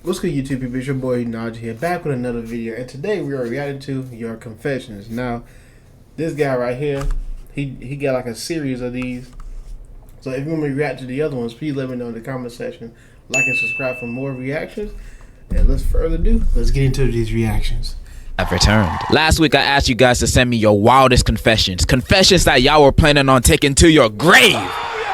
What's good, YouTube people? It's your boy Nigel here, back with another video, and today we are reacting to your confessions. Now, this guy right here, he got like a series of these. So if you want me to react to the other ones, please let me know in the comment section. Like and subscribe for more reactions. And let's further ado, let's get into these reactions. I've returned. Last week I asked you guys to send me your wildest confessions. Confessions that y'all were planning on taking to your grave.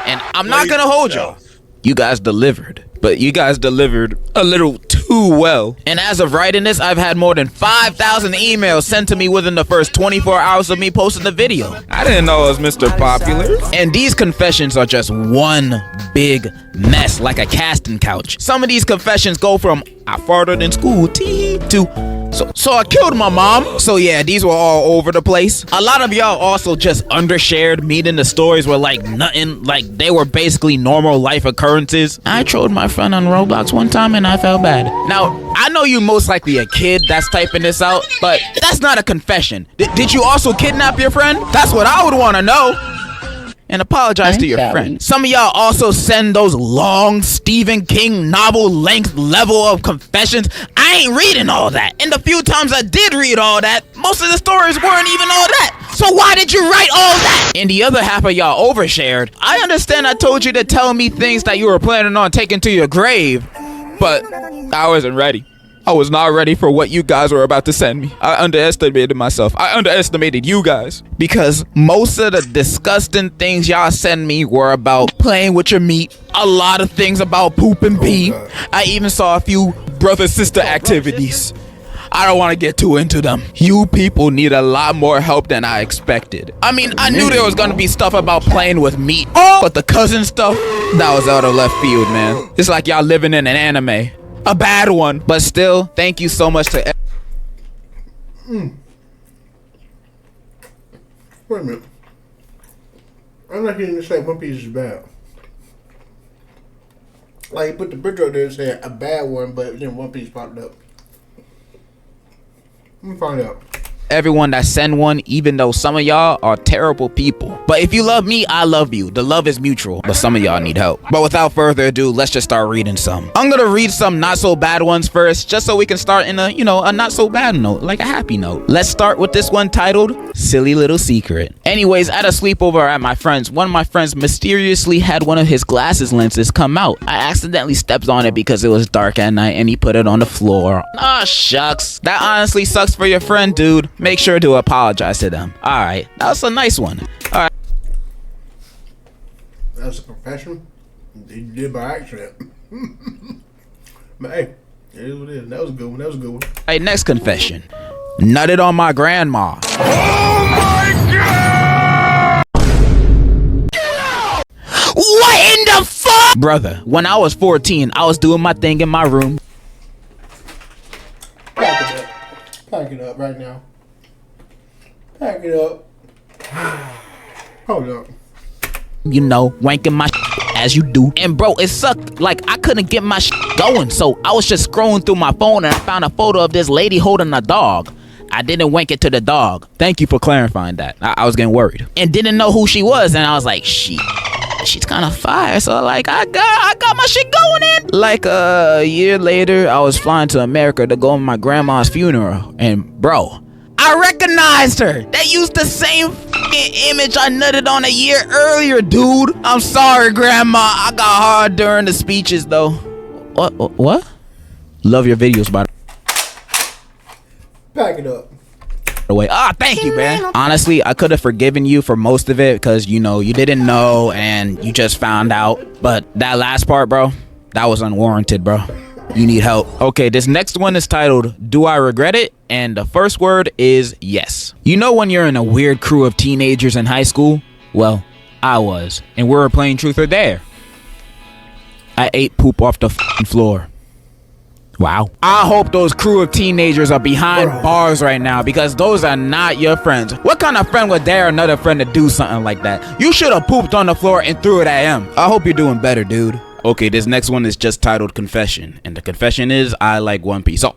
And I'm not gonna hold y'all. You guys delivered. But you guys delivered a little too well. And as of writing this, I've had more than 5,000 emails sent to me within the first 24 hours of me posting the video. I didn't know I was Mr. Popular. And these confessions are just one big mess, like a casting couch. Some of these confessions go from I farted in school to so I killed my mom. So yeah, these were all over the place. A lot of y'all also just undershared, meaning the stories were like nothing, like they were basically normal life occurrences. I trolled my friend on Roblox one time and I felt bad. Now, I know you most likely a kid that's typing this out, but that's not a confession. Did you also kidnap your friend? That's what I would want to know. And apologize to your friend. Some of y'all also send those long Stephen King novel length level of confessions. I ain't reading all that. And the few times I did read all that, most of the stories weren't even all that. So why did you write all that? And the other half of y'all overshared. I understand I told you to tell me things that you were planning on taking to your grave, but I wasn't ready. I was not ready for what you guys were about to send me. I underestimated myself. I underestimated you guys. Because most of the disgusting things y'all send me were about playing with your meat. A lot of things about poop and pee. I even saw a few brother-sister activities. I don't want to get too into them. You people need a lot more help than I expected. I mean, I knew there was going to be stuff about playing with meat. But the cousin stuff, that was out of left field, man. It's like y'all living in an anime. A bad one, but still, thank you so much to. Wait a minute. I'm not hearing you say One Piece is bad. Like, you put the picture up there and said a bad one, but then One Piece popped up. Let me find out. Everyone that send one, even though some of y'all are terrible people. But if you love me, I love you. The love is mutual, but some of y'all need help. But without further ado, let's just start reading some. I'm gonna read some not so bad ones first, just so we can start in a, a not so bad note, like a happy note. Let's start with this one titled, Silly Little Secret. Anyways, at a sleepover at my friend's, one of my friends mysteriously had one of his glasses lenses come out. I accidentally stepped on it because it was dark at night and he put it on the floor. Ah, shucks. That honestly sucks for your friend, dude. Make sure to apologize to them. Alright, that was a nice one. Alright. That was a confession. You did by accident. But hey, it is what it is. That was a good one. That was a good one. Alright, next confession. Nutted on my grandma. Oh my God! What in the fuck? Brother, when I was 14, I was doing my thing in my room. Pack it up. Pack it up right now. Pack it up. Hold up. You know, wanking my as you do. And bro, it sucked. Like, I couldn't get my going. So I was just scrolling through my phone and I found a photo of this lady holding a dog. I didn't wank it to the dog. Thank you for clarifying that. I was getting worried. And didn't know who she was. And I was like, she's kind of fire. So like, I got my shit going in. Like a year later, I was flying to America to go to my grandma's funeral. And bro, I recognized her. They used the same image I nutted on a year earlier, dude. I'm sorry, Grandma. I got hard during the speeches, though. What? Love your videos, by Pack it up. the way. Ah, thank you, man. Honestly, I could have forgiven you for most of it because, you didn't know and you just found out. But that last part, bro, that was unwarranted, bro. You need help. Okay, this next one is titled, Do I Regret It? And the first word is yes. You know when you're in a weird crew of teenagers in high school? Well, I was. And we were playing Truth or Dare. I ate poop off the floor. Wow. I hope those crew of teenagers are behind bars right now because those are not your friends. What kind of friend would dare another friend to do something like that? You should have pooped on the floor and threw it at him. I hope you're doing better, dude. Okay, this next one is just titled Confession. And the confession is, I like One Piece. Oh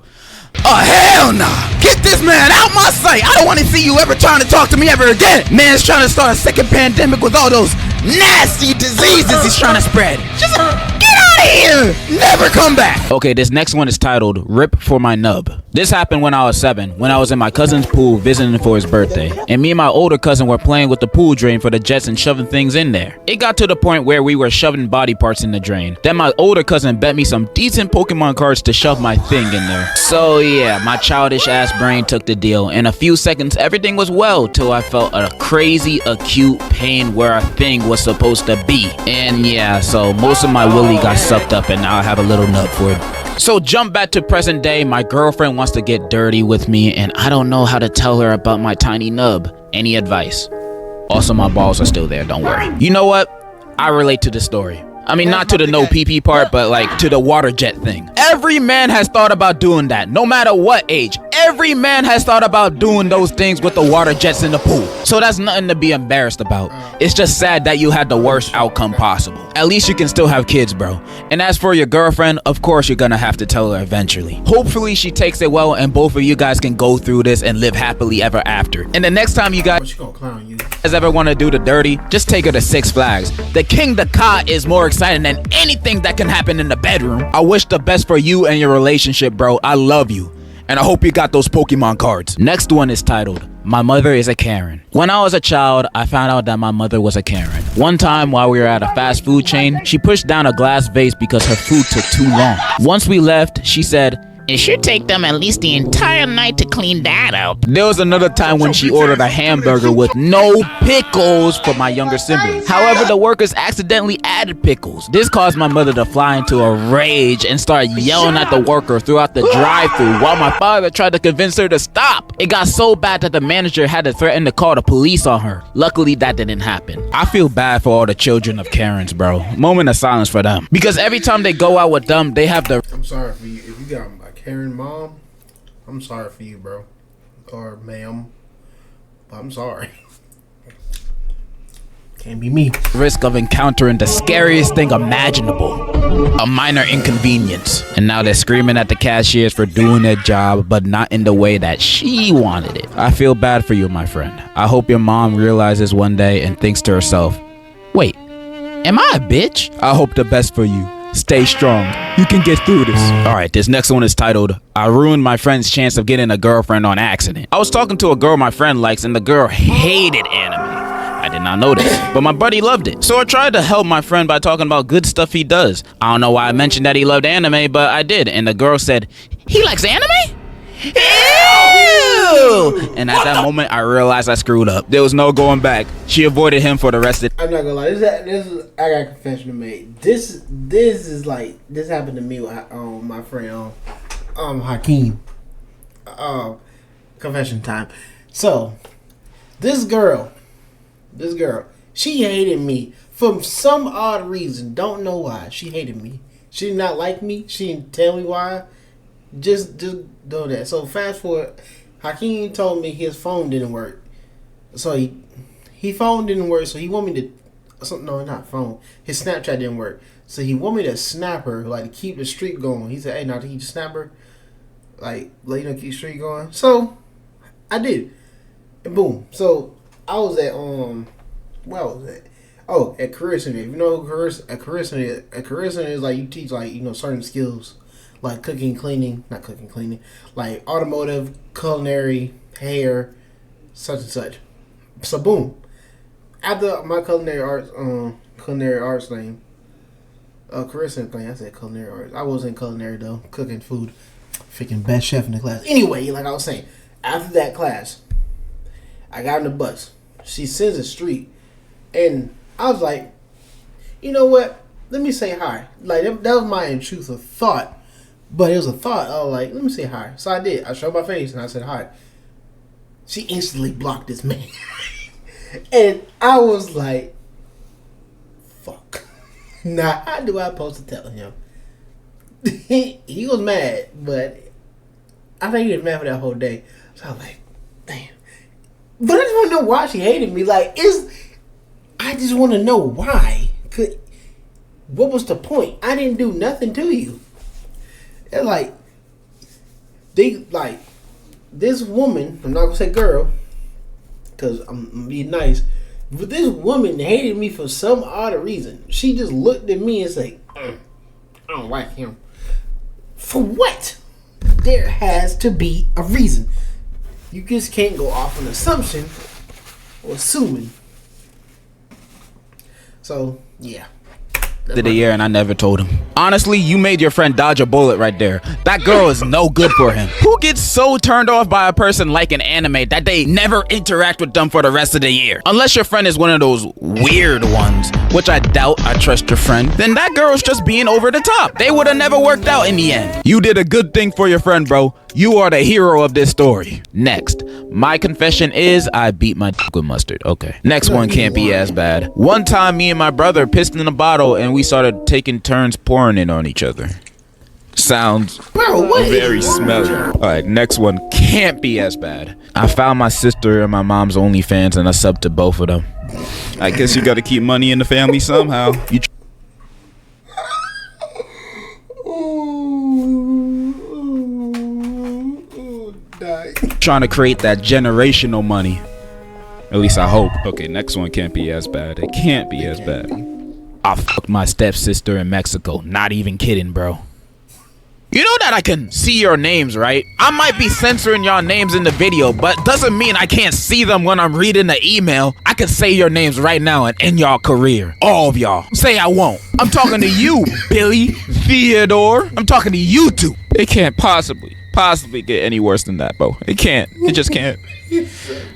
hell nah! Get this man out my sight! I don't want to see you ever trying to talk to me ever again! Man's trying to start a second pandemic with all those nasty diseases he's trying to spread. Just get out of here! Never come back! Okay, this next one is titled Rip for My Nub. This happened when I was 7, when I was in my cousin's pool visiting for his birthday. And me and my older cousin were playing with the pool drain for the jets and shoving things in there. It got to the point where we were shoving body parts in the drain. Then my older cousin bet me some decent Pokemon cards to shove my thing in there. So yeah, my childish ass brain took the deal. In a few seconds, everything was well till I felt a crazy acute pain where a thing was supposed to be. And yeah, so most of my willy got sucked up and now I have a little nub for it. So jump back to present day, my girlfriend wants to get dirty with me and I don't know how to tell her about my tiny nub. Any advice? Also, my balls are still there, don't worry. You know what? I relate to the story. I mean, not to the no pee-pee part, but like to the water jet thing. Every man has thought about doing that, no matter what age. Every man has thought about doing those things with the water jets in the pool. So that's nothing to be embarrassed about. It's just sad that you had the worst outcome possible. At least you can still have kids, bro. And as for your girlfriend, of course you're gonna have to tell her eventually. Hopefully she takes it well and both of you guys can go through this and live happily ever after. And the next time you guys ever want to do the dirty, just take her to Six Flags. The King the Ka is more exciting than anything that can happen in the bedroom. I wish the best for you and your relationship, bro. I love you. And I hope you got those Pokemon cards. Next one is titled, My Mother is a Karen. When I was a child, I found out that my mother was a Karen. One time while we were at a fast food chain, she pushed down a glass vase because her food took too long. Once we left, she said, "It should take them at least the entire night to clean that up." There was another time when she ordered a hamburger with no pickles for my younger sibling. However, the workers accidentally added pickles. This caused my mother to fly into a rage and start yelling at the worker throughout the drive-thru while my father tried to convince her to stop. It got so bad that the manager had to threaten to call the police on her. Luckily, that didn't happen. I feel bad for all the children of Karens, bro. Moment of silence for them. Because every time they go out with them, they have the... I'm sorry for you. If you got a Karen mom, I'm sorry for you, bro. Or ma'am. I'm sorry. Can't be me. Risk of encountering the scariest thing imaginable. A minor inconvenience. And now they're screaming at the cashiers for doing their job, but not in the way that she wanted it. I feel bad for you, my friend. I hope your mom realizes one day and thinks to herself, wait, am I a bitch? I hope the best for you. Stay strong. You can get through this. Alright, this next one is titled, I ruined my friend's chance of getting a girlfriend on accident. I was talking to a girl my friend likes and the girl hated anime. I did not know this, but my buddy loved it. So I tried to help my friend by talking about good stuff he does. I don't know why I mentioned that he loved anime, but I did. And the girl said, he likes anime? Ew! And at that moment, I realized I screwed up. There was no going back. She avoided him for the rest of... I'm not gonna lie. This is I got a confession to make. This is like this happened to me with my friend Hakeem. Confession time. So this girl, she hated me for some odd reason. Don't know why. She hated me. She did not like me. She didn't tell me why. Just do that. So fast forward, Hakeem told me his phone didn't work. So he phone didn't work. So he want me to no, not phone. His Snapchat didn't work. So he want me to snap her, like to keep the streak going. He said, "Hey, now can you snap her, like let you know, keep the streak going." So I did, and boom. So I was at where was that? Oh, at Career Center. You know, Career Center. At Career Center is like you teach like certain skills. Like not cooking, cleaning, like automotive, culinary, hair, such and such. So boom, after my culinary arts thing, career center thing, I said culinary arts. I was in culinary though, cooking food, freaking best chef in the class. Anyway, like I was saying, after that class, I got on the bus. She sends a street, and I was like, you know what? Let me say hi. Like that was my intrusive thought. But it was a thought. I was like, let me say hi. So I did. I showed my face and I said hi. She instantly blocked this man. And I was like, fuck. Now, how do I supposed to tell him? He was mad, but I think he was mad for that whole day. So I was like, damn. But I just want to know why she hated me. Like, I just want to know why. What was the point? I didn't do nothing to you. And like, this woman, I'm not gonna say girl, cause I'm being nice, but this woman hated me for some odd reason. She just looked at me and said, I don't like him. For what? There has to be a reason. You just can't go off an assumption or assuming. So, yeah. Of the year and I never told him. Honestly, you made your friend dodge a bullet right there. That girl is no good for him. Who gets so turned off by a person like an anime that they never interact with them for the rest of the year? Unless your friend is one of those weird ones, which I doubt. I trust your friend. Then that girl's just being over the top. They would have never worked out in the end. You did a good thing for your friend, bro. You are the hero of this story. Next, my confession is I beat my dick with mustard. Okay. Next one can't be as bad. One time, me and my brother pissed in a bottle and we started taking turns pouring it on each other. Sounds very smelly. Alright, next one can't be as bad. I found my sister and my mom's OnlyFans and I subbed to both of them. I guess you gotta keep money in the family somehow. You trying to create that generational money. At least I hope. Okay, next one can't be as bad. It can't be as bad. I fucked my stepsister in Mexico. Not even kidding, bro. You know that I can see your names, right? I might be censoring y'all names in the video, but doesn't mean I can't see them when I'm reading the email. I can say your names right now and end y'all career. All of y'all. Say I won't. I'm talking to you, Billy, Theodore. I'm talking to you two. It can't possibly get any worse than that, bro. It can't. It just can't.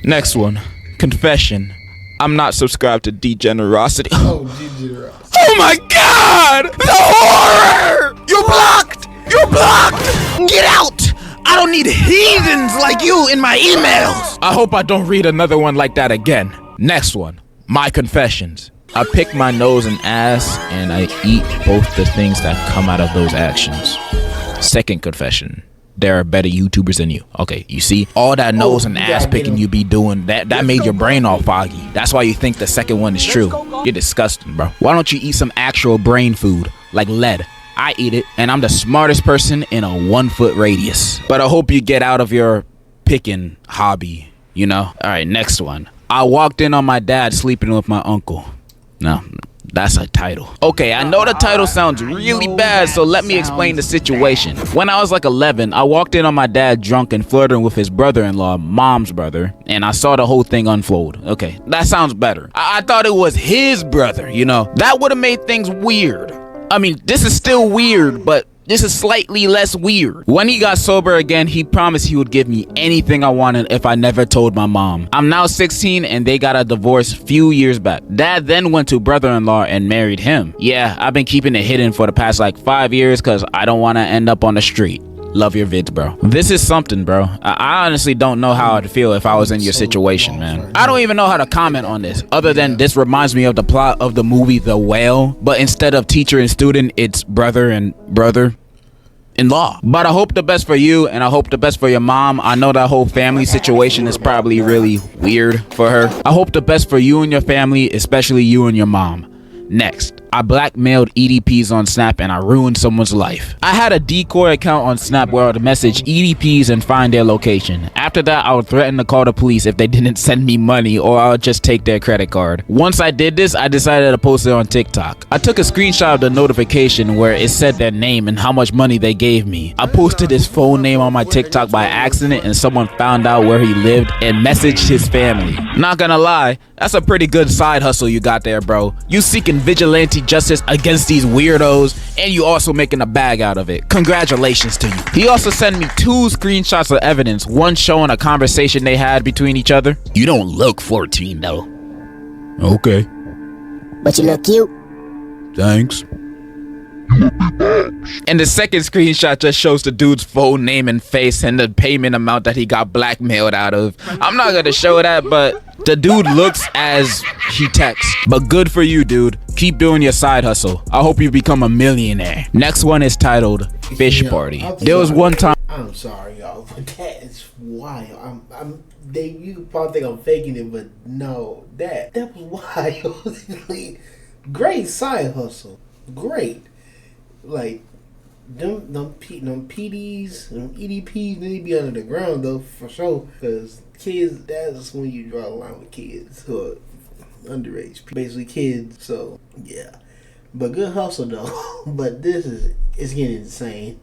Next one. Confession. I'm not subscribed to Degenerosity. Oh, Degenerosity. Oh my god! The horror! You're blocked! You're blocked! Get out! I don't need heathens like you in my emails! I hope I don't read another one like that again. Next one. My confessions. I pick my nose and ass and I eat both the things that come out of those actions. Second confession. There are better YouTubers than you. Okay, you see? All that nose and ass picking you be doing, that made your brain all foggy. That's why you think the second one is true. You're disgusting, bro. Why don't you eat some actual brain food, like lead? I eat it, and I'm the smartest person in a 1 foot radius. But I hope you get out of your picking hobby, you know? Alright, next one. I walked in on my dad sleeping with my uncle. No, that's a title. Okay, I know the title sounds really bad, so let me explain the situation. When I was like 11, I walked in on my dad drunk and flirting with his brother-in-law, mom's brother, and I saw the whole thing unfold. Okay, that sounds better. I thought it was his brother, you know? That would have made things weird. I mean, this is still weird, but this is slightly less weird. When he got sober again, he promised he would give me anything I wanted if I never told my mom. I'm now 16 and they got a divorce few years back. Dad then went to brother-in-law and married him. Yeah, I've been keeping it hidden for the past like 5 years because I don't want to end up on the street. Love your vids, bro. This is something, bro. I honestly don't know how I'd feel if I was in your situation, man. I don't even know how to comment on this, other than this reminds me of the plot of the movie The Whale, but instead of teacher and student, it's brother and brother-in-law. But I hope the best for you, and I hope the best for your mom. I know that whole family situation is probably really weird for her. I hope the best for you and your family, especially you and your mom. Next, I blackmailed EDPs on Snap and I ruined someone's life. I had a decoy account on Snap where I would message EDPs and find their location. After that, I would threaten to call the police if they didn't send me money, or I would just take their credit card. Once I did this, I decided to post it on TikTok. I took a screenshot of the notification where it said their name and how much money they gave me. I posted his phone name on my TikTok by accident and someone found out where he lived and messaged his family. Not gonna lie, that's a pretty good side hustle you got there, bro. You seeking vigilante justice against these weirdos, and you also making a bag out of it. Congratulations to you. He also sent me 2 screenshots of evidence, one showing a conversation they had between each other. You don't look 14 though. Okay. But you look cute. Thanks. And the second screenshot just shows the dude's phone name and face and the payment amount that he got blackmailed out of. I'm not gonna show that, but the dude looks as he texts. But good for you, dude. Keep doing your side hustle. I hope you become a millionaire. Next one is titled Fish Party. There was one time. I'm sorry, y'all, but that is wild. You probably think I'm faking it, but no, that was wild. Great side hustle. Great. Like them PDs, them EDPs need to be under the ground though, for sure. Cause kids, that's when you draw the line with kids who are underage, basically kids. So yeah, But good hustle though. But it's getting insane.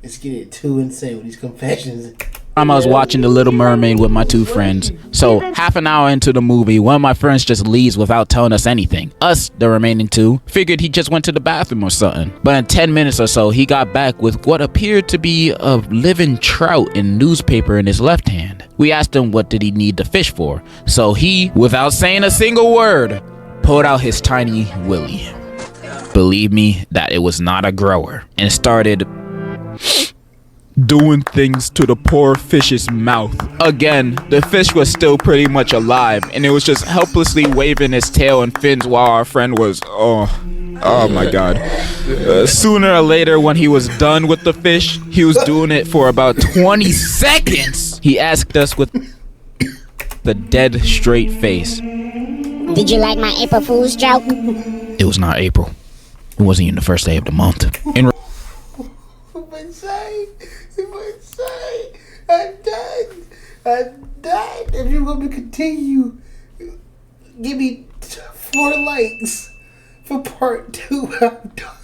It's getting too insane with these confessions. I was watching The Little Mermaid with my two friends. So half an hour into the movie, one of my friends just leaves without telling us anything. Us, the remaining two, figured he just went to the bathroom or something. But in 10 minutes or so, he got back with what appeared to be a living trout in newspaper in his left hand. We asked him what did he need the fish for. So he, without saying a single word, pulled out his tiny willy. Believe me that it was not a grower. And started doing things to the poor fish's mouth. Again, the fish was still pretty much alive, and it was just helplessly waving its tail and fins while our friend was, oh my god. Sooner or later, when he was done with the fish, he was doing it for about 20 seconds. He asked us with the dead straight face, Did you like my April Fool's joke? it was not April. It wasn't even the first day of the month. In I'm done. If you want me to continue, give me 4 likes for part 2. I'm done.